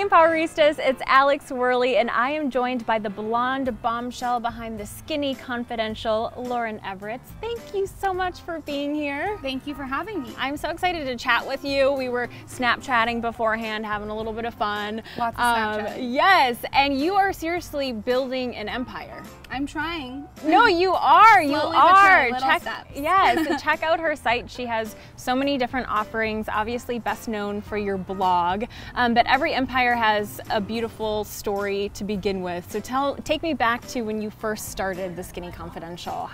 Empoweristas, it's Alex Worley, and I am joined by the blonde bombshell behind the skinny confidential, Lauryn Evarts. Thank you so much for being here. Thank you for having me. I'm so excited to chat with you. We were Snapchatting beforehand, having a little bit of fun. Lots of Snapchatting. Yes, and you are seriously building an empire. I'm trying. No, you are. Slowly you but are. surely, little steps. Yes, check out her site. She has so many different offerings, obviously best known for your blog, but every empire has a beautiful story to begin with. So take me back to when you first started the Skinny Confidential.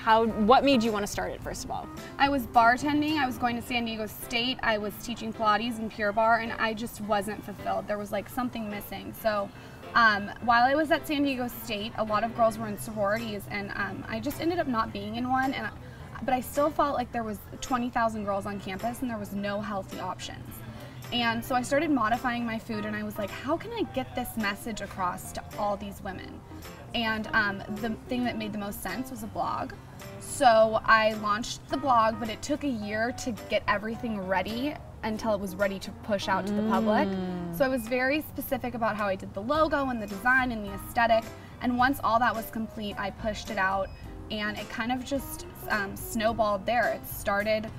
What made you want to start it, first of all? I was bartending. I was going to San Diego State. I was teaching Pilates in Pure Barre, and I just wasn't fulfilled. There was like something missing. So while I was at San Diego State, a lot of girls were in sororities, and I just ended up not being in one. But I still felt like there was 20,000 girls on campus, and there was no healthy options. And so I started modifying my food, and I was like, how can I get this message across to all these women? And the thing that made the most sense was a blog. So I launched the blog, but it took a year to get everything ready until it was ready to push out to the public. So I was very specific about how I did the logo and the design and the aesthetic. And once all that was complete, I pushed it out, and it kind of just snowballed there. It started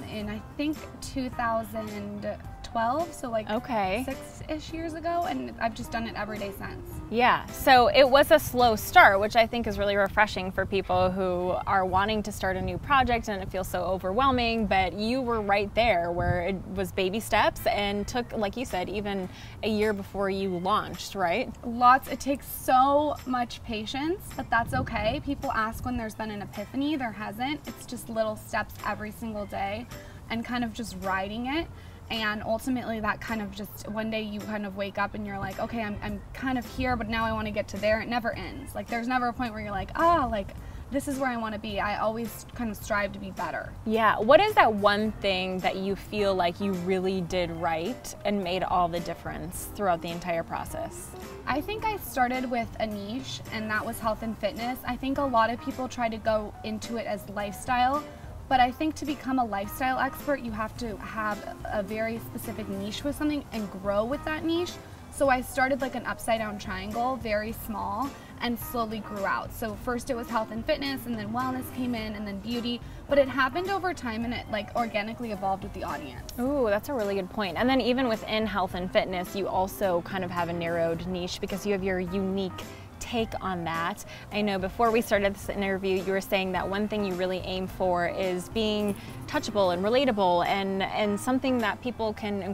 in, I think, 2012, so like 6-ish years ago, and I've just done it every day since. Yeah, so it was a slow start, which I think is really refreshing for people who are wanting to start a new project and it feels so overwhelming, but you were right there where it was baby steps and took, like you said, even a year before you launched, right? It takes so much patience, but that's okay. People ask when there's been an epiphany. There hasn't. It's just little steps every single day and kind of just riding it. And ultimately that kind of just, one day you kind of wake up and you're like, okay, I'm kind of here, but now I want to get to there. It never ends. Like there's never a point where you're like, like this is where I want to be. I always kind of strive to be better. Yeah, what is that one thing that you feel like you really did right and made all the difference throughout the entire process? I think I started with a niche, and that was health and fitness. I think a lot of people try to go into it as lifestyle, but I think to become a lifestyle expert, you have to have a very specific niche with something and grow with that niche. So I started like an upside down triangle, very small, and slowly grew out. So first it was health and fitness, and then wellness came in, and then beauty, but it happened over time, and it like organically evolved with the audience. Ooh, that's a really good point. And then even within health and fitness, you also kind of have a narrowed niche because you have your unique take on that. I know before we started this interview, you were saying that one thing you really aim for is being touchable and relatable and something that people can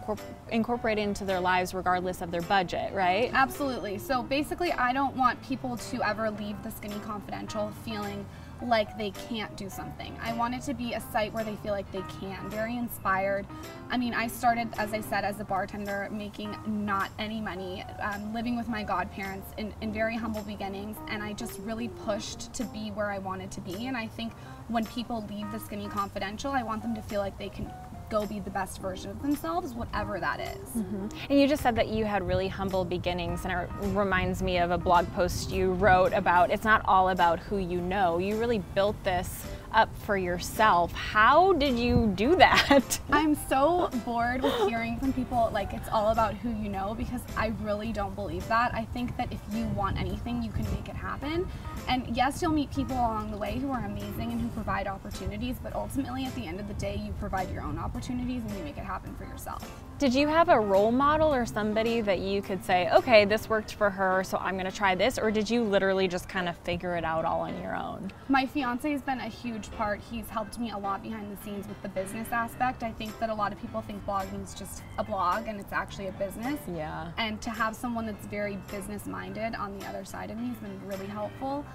incorporate into their lives regardless of their budget, right? Absolutely. So basically, I don't want people to ever leave the Skinny Confidential feeling like they can't do something. I want it to be a site where they feel like they can, very inspired. I mean, I started, as I said, as a bartender, making not any money, living with my godparents in very humble beginnings, and I just really pushed to be where I wanted to be. And I think when people leave the Skinny Confidential, I want them to feel like they can go be the best version of themselves, whatever that is. And you just said that you had really humble beginnings, and it reminds me of a blog post you wrote about it's not all about who you know. You really built this up for yourself. How did you do that? I'm so bored with hearing from people like it's all about who you know, because I really don't believe that. I think that if you want anything, you can make it happen. And yes, you'll meet people along the way who are amazing and who provide opportunities, but ultimately at the end of the day, you provide your own opportunities and you make it happen for yourself. Did you have a role model or somebody that you could say, okay, this worked for her, so I'm gonna try this, or did you literally just kind of figure it out all on your own? My fiance has been a huge part. He's helped me a lot behind the scenes with the business aspect. I think that a lot of people think blogging is just a blog, and it's actually a business. Yeah. And to have someone that's very business minded on the other side of me has been really helpful.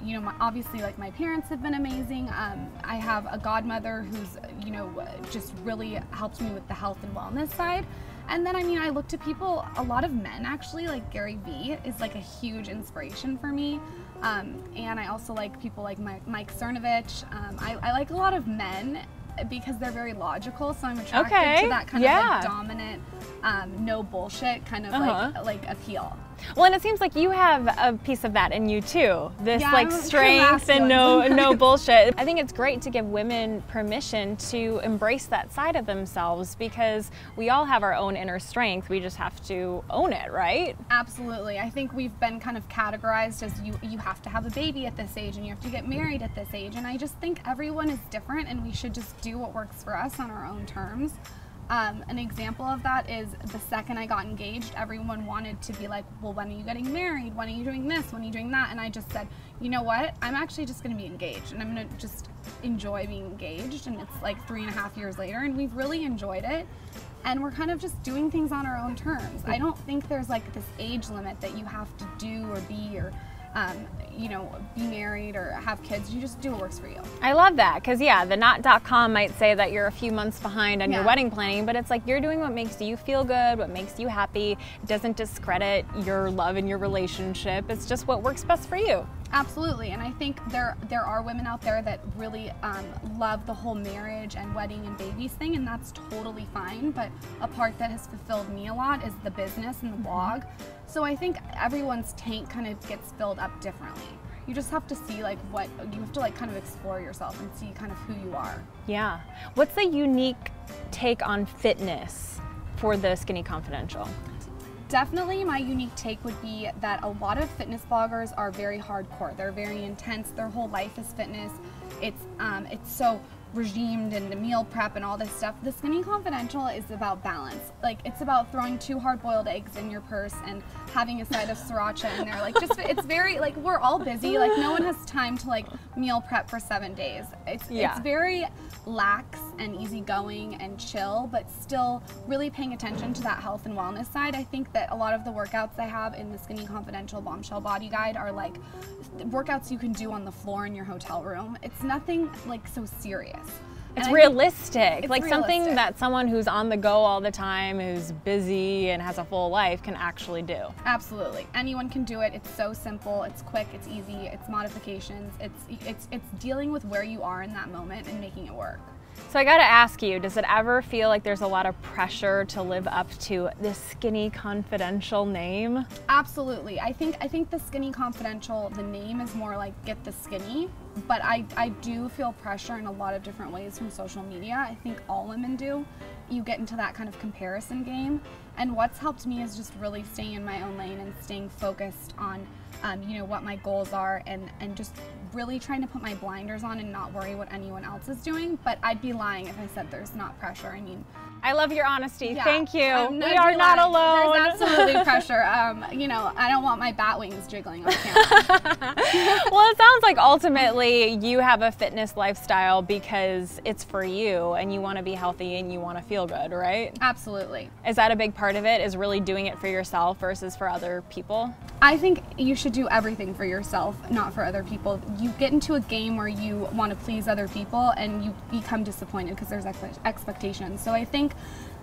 You know, obviously, like, my parents have been amazing. I have a godmother who's, you know, just really helped me with the health and wellness side. And then, I mean, I look to people, a lot of men actually, like Gary Vee is like a huge inspiration for me. And I also like people like Mike Cernovich. I like a lot of men because they're very logical, so I'm attracted to that kind of like dominant, no bullshit kind of like appeal. Well, and it seems like you have a piece of that in you too. This like I'm strength and no bullshit. I think it's great to give women permission to embrace that side of themselves because we all have our own inner strength. We just have to own it, right? Absolutely. I think we've been kind of categorized as you have to have a baby at this age and you have to get married at this age. And I just think everyone is different and we should just do what works for us on our own terms. An example of that is the second I got engaged, everyone wanted to be like, well, when are you getting married? When are you doing this? When are you doing that? And I just said, you know what? I'm actually just going to be engaged and I'm going to just enjoy being engaged. And it's like 3.5 years later and we've really enjoyed it. And we're kind of just doing things on our own terms. I don't think there's like this age limit that you have to do or be or you know, be married or have kids. You just do what works for you. I love that because yeah, the not.com might say that you're a few months behind on your wedding planning, but it's like you're doing what makes you feel good, what makes you happy. It doesn't discredit your love and your relationship. It's just what works best for you. Absolutely, and I think there are women out there that really love the whole marriage and wedding and babies thing, and that's totally fine, but a part that has fulfilled me a lot is the business and the blog. So I think everyone's tank kind of gets filled up differently. You just have to see like what, you have to like kind of explore yourself and see kind of who you are. Yeah. What's the unique take on fitness for the Skinny Confidential? Definitely my unique take would be that a lot of fitness bloggers are very hardcore. They're very intense. Their whole life is fitness. It's so regimed and the meal prep and all this stuff. The Skinny Confidential is about balance. Like it's about throwing 2 hard-boiled eggs in your purse and having a side of sriracha in there. Like just it's very like we're all busy. Like no one has time to like meal prep for 7 days. It's very lax and easygoing and chill, but still really paying attention to that health and wellness side. I think that a lot of the workouts I have in the Skinny Confidential Bombshell Body Guide are like workouts you can do on the floor in your hotel room. It's nothing like so serious. It's realistic. It's like realistic. Something that someone who's on the go all the time, who's busy and has a full life can actually do. Absolutely. Anyone can do it. It's so simple. It's quick. It's easy. It's modifications. It's dealing with where you are in that moment and making it work. So I gotta ask you, does it ever feel like there's a lot of pressure to live up to this Skinny Confidential name? Absolutely. I think the Skinny Confidential, the name is more like get the skinny, but I do feel pressure in a lot of different ways from social media. I think all women do. You get into that kind of comparison game, and what's helped me is just really staying in my own lane and staying focused on you know, what my goals are and just really trying to put my blinders on and not worry what anyone else is doing. But I'd be lying if I said there's not pressure. I mean, I love your honesty. Yeah, Thank you. We are not alone. There's absolutely pressure. You know, I don't want my bat wings jiggling on camera. Well, it sounds like ultimately you have a fitness lifestyle because it's for you and you want to be healthy and you want to feel good, right? Absolutely. Is that a big part of it, is really doing it for yourself versus for other people? I think you should do everything for yourself, not for other people. You get into a game where you want to please other people and you become disappointed because there's expectations. So I think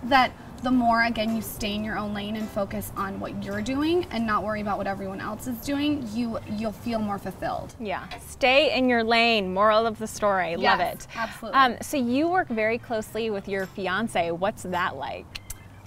that the more, again, you stay in your own lane and focus on what you're doing and not worry about what everyone else is doing, you'll feel more fulfilled. Yeah, stay in your lane, moral of the story. Yes, love it. Absolutely. So you work very closely with your fiance. What's that like?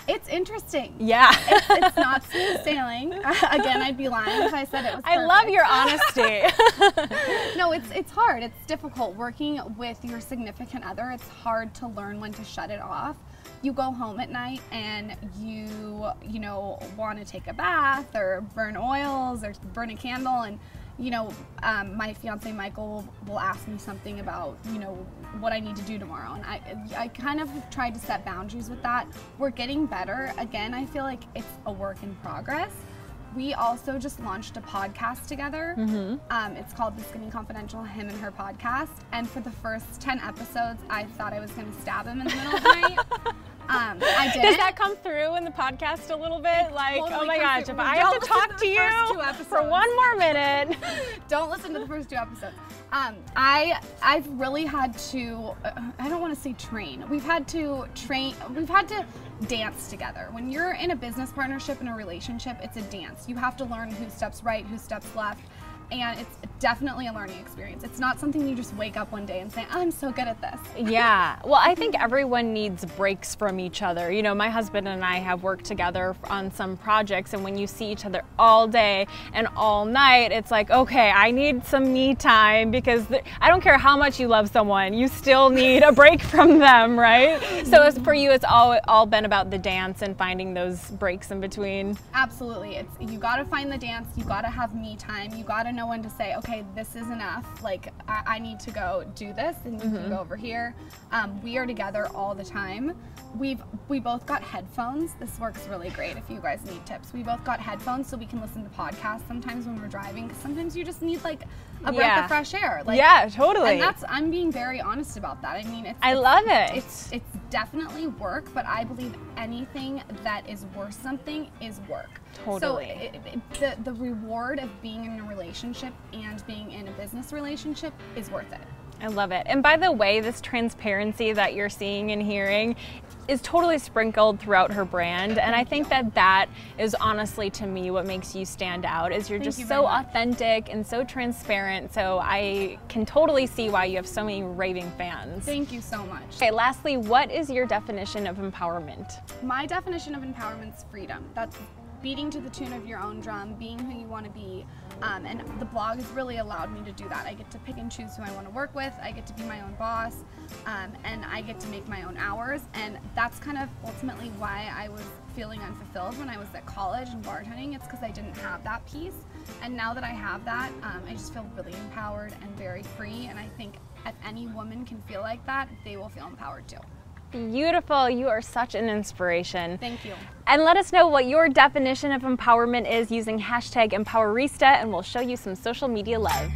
It's interesting. Yeah. It's not smooth sailing. Again, I'd be lying if I said it was perfect. I love your honesty. No, it's hard. It's difficult working with your significant other. It's hard to learn when to shut it off. You go home at night and you know, want to take a bath or burn oils or burn a candle, and you know, my fiance Michael will ask me something about, you know, what I need to do tomorrow, and I kind of tried to set boundaries with that. We're getting better. Again, I feel like it's a work in progress. We also just launched a podcast together. It's called The Skinny Confidential, him and her podcast. And for the first 10 episodes, I thought I was going to stab him in the middle of the night. I did. Does that come through in the podcast a little bit? Like, totally, oh my gosh, if I Don't have to talk to you for one more minute. Don't listen to the first 2 episodes. I've really had to, I don't want to say train. We've had to dance together. When you're in a business partnership, in a relationship, it's a dance. You have to learn who steps right, who steps left. and it's definitely a learning experience. It's not something you just wake up one day and say, I'm so good at this. Yeah, well, I think everyone needs breaks from each other. You know, my husband and I have worked together on some projects, and when you see each other all day and all night, it's like, okay, I need some me time, because I don't care how much you love someone, you still need a break from them, right? So as for you, it's all been about the dance and finding those breaks in between. Absolutely. You got to find the dance, you got to have me time, you got to know when to say, okay, this is enough, like I need to go do this, and you can go over here. We are together all the time. We both got headphones. This works really great if you guys need tips. We both got headphones so we can listen to podcasts sometimes when we're driving, because sometimes you just need like a breath of fresh air. Like, yeah, totally. And I'm being very honest about that. I mean, I love it. It's definitely work, but I believe anything that is worth something is work. Totally. So the reward of being in a relationship and being in a business relationship is worth it. I love it. And by the way, this transparency that you're seeing and hearing is totally sprinkled throughout her brand, and I think that is honestly, to me, what makes you stand out, is you're just so authentic and so transparent. So I can totally see why you have so many raving fans. Thank you so much. Okay, lastly, what is your definition of empowerment? My definition of empowerment is freedom. That's beating to the tune of your own drum, being who you want to be, and the blog has really allowed me to do that. I get to pick and choose who I want to work with, I get to be my own boss, and I get to make my own hours, and that's kind of ultimately why I was feeling unfulfilled when I was at college and bartending. It's because I didn't have that piece, and now that I have that, I just feel really empowered and very free, and I think if any woman can feel like that, they will feel empowered too. Beautiful. You are such an inspiration. Thank you. And let us know what your definition of empowerment is using hashtag Empowerista, and we'll show you some social media love.